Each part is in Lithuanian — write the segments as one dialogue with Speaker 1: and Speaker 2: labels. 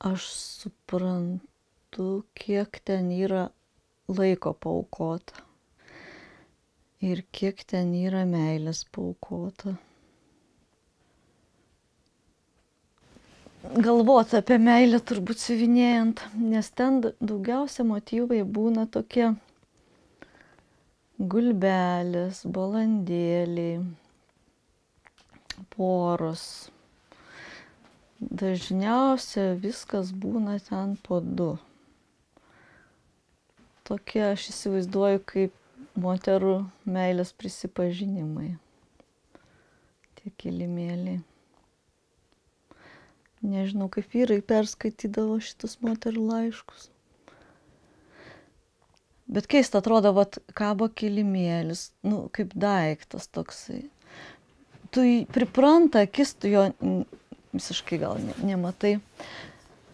Speaker 1: aš suprantu, kiek ten yra laiko paaukota ir kiek ten yra meilės paaukota. Galvoti apie meilę turbūt siuvinėjant, nes ten daugiausia motyvai būna tokie gulbelės, balandėliai, poros. Dažniausia viskas būna ten po 2. Tokie aš įsivaizduoju kaip moterų meilės prisipažinimai. Tie kilimėliai. Nežinau, kaip vyrai perskaitydavo šitus moterų laiškus. Bet keista atrodo, vat kabo kilimėlis, kaip daiktas toksai. Tu pripranta akis, tu jo visiškai gal nematai.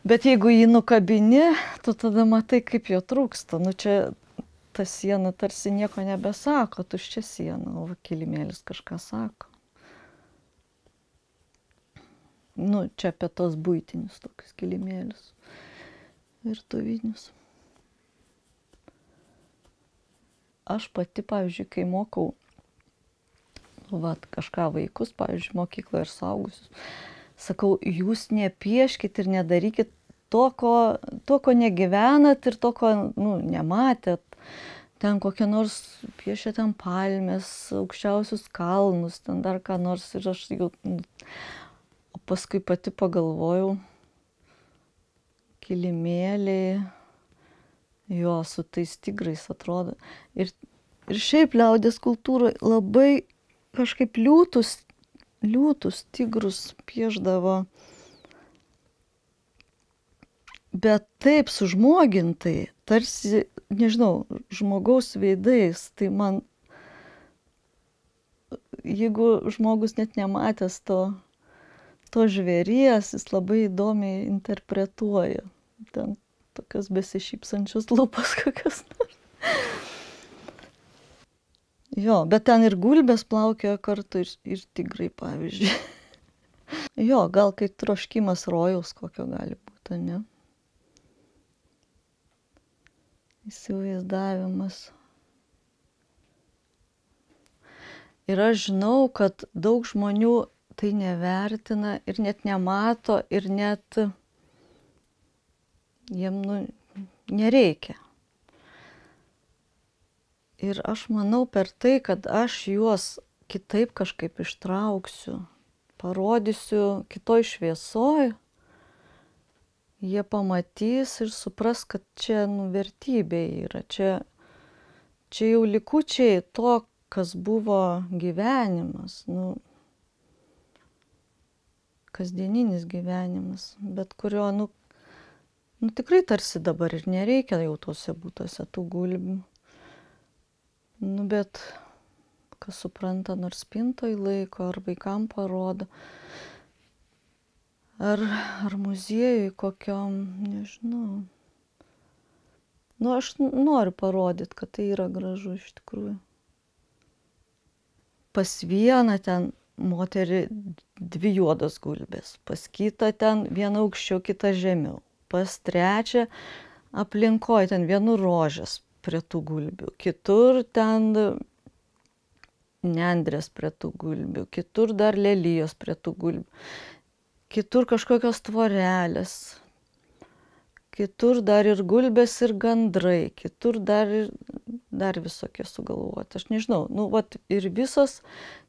Speaker 1: Bet jeigu jį nukabini, tu tada matai, kaip jo trūksta. Čia ta siena tarsi nieko nebesako, tuščia siena, o kilimėlis kažką sako. Čia apie tos buitinius tokius kilimėlius, virtuvinius. Aš pati, pavyzdžiui, kai mokau kažką vaikus, pavyzdžiui, mokykloje ir suaugusius, sakau, jūs nepieškit ir nedarykit to, ko negyvenat ir to, ko nematėt. Ten kokią nors piešia ten palmės, aukščiausius kalnus, ten dar ką nors ir aš jau... O paskui pati pagalvojau, kilimėliai, jo, su tais tigrais atrodo. Ir šiaip liaudies kultūroje labai kažkaip liūtus tigrus pieždavo. Bet taip sužmogintai, tarsi, nežinau, žmogaus veidais. Tai man, jeigu žmogus net nematęs to žvėries, jis labai įdomiai interpretuoja. Ten tokios besišypsančios lūpas kokios nors. Jo, bet ten ir gulbės plaukioja kartu ir tigrai, pavyzdžiui. Jo, gal kai troškimas rojaus kokio gali būti, ne? Įsivaizdavimas. Ir aš žinau, kad daug žmonių tai nevertina ir net nemato ir net jiem nereikia. Ir aš manau per tai, kad aš juos kitaip kažkaip ištrauksiu, parodysiu kitoj šviesoj, jie pamatys ir supras, kad čia vertybė yra. Čia jau likučiai to, kas buvo gyvenimas. Kasdieninis gyvenimas, bet kurio, tikrai tarsi dabar ir nereikia jau tose būtose tų gulbių. Bet kas supranta, nors spintoj laiko, ar vaikam parodo, ar muziejui kokiom, nežinau. Aš noriu parodyti, kad tai yra gražu iš tikrųjų. Pas vieną ten moterį 2 juodos gulbės, pas kitą ten viena aukščiau, kita žemiau, pas trečią aplinkoj ten vienur rožės prie tų gulbių, kitur ten nendrės prie tų gulbių, kitur dar lelijos prie tų gulbių, kitur kažkokios tvorelės, kitur dar ir gulbės ir gandrai, kitur dar visokie sugalvoti. Aš nežinau, ir visos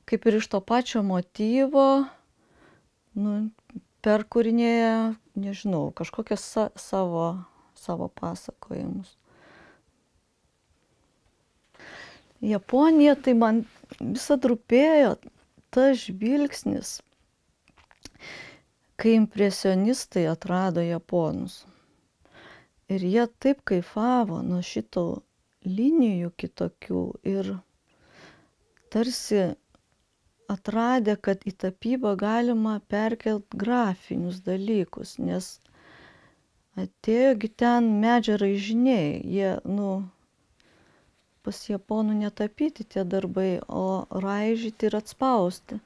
Speaker 1: kaip ir iš to pačio motyvo, perkūrinėja, nežinau, kažkokias savo pasakojimus. Japonija, tai man visad rūpėjo tas žvilgsnis, kai impresionistai atrado japonus. Ir jie taip kaifavo nuo šito linijų kitokių ir tarsi atradė, kad į tapybą galima perkelt grafinius dalykus, nes atėjogi ten medžio raižiniai, jie, pas japonų netapyti tie darbai, o raižyti ir atspausti.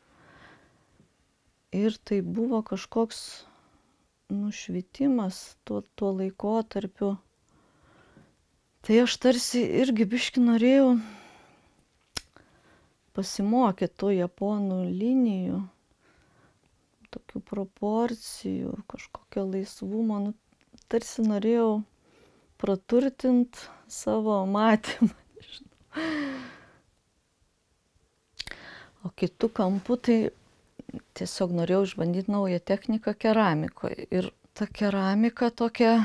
Speaker 1: Ir tai buvo kažkoks, nušvitimas tuo laikotarpiu. Tai aš tarsi irgi biškį norėjau pasimokyti tų japonų linijų, tokių proporcijų, kažkokio laisvumo. Nu, tarsi norėjau praturtinti savo matymą. O kitų kampų tai tiesiog norėjau išbandyti naują techniką keramikoje. Ir ta keramika tokia,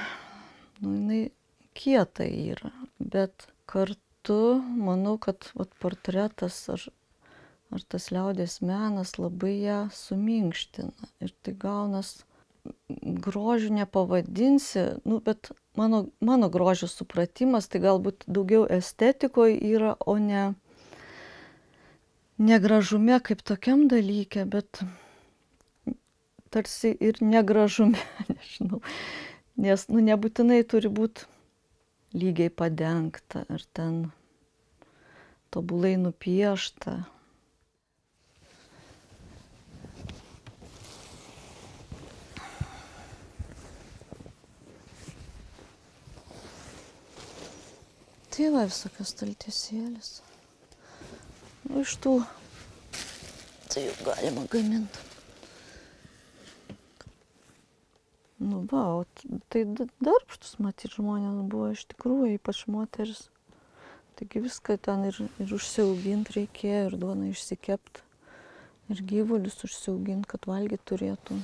Speaker 1: nu, jinai kieta yra, bet kartu manau, kad portretas ar tas liaudies menas labai ją suminkština. Ir tai gaunas grožiu nepavadinsi, nu, bet mano grožio supratimas tai galbūt daugiau estetikoje yra, o ne gražume kaip tokiam dalyke, bet tarsi ir negražume, nežinau. Nes nu, nebūtinai turi būti lygiai padengta ar ten tobulai nupiešta. Tai va visokios staltiesėlės. Nu, iš tų tai jau galima gaminti. Nu va, o tai darbštus matyti žmonės buvo iš tikrųjų, ypač moteris. Taigi viską ten ir užsiauginti reikėjo, ir duoną išsikepti, ir gyvulius užsiauginti, kad valgyti turėtų.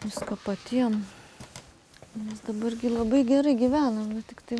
Speaker 1: Viską patiem. Mes dabargi labai gerai gyvenam, bet tik tai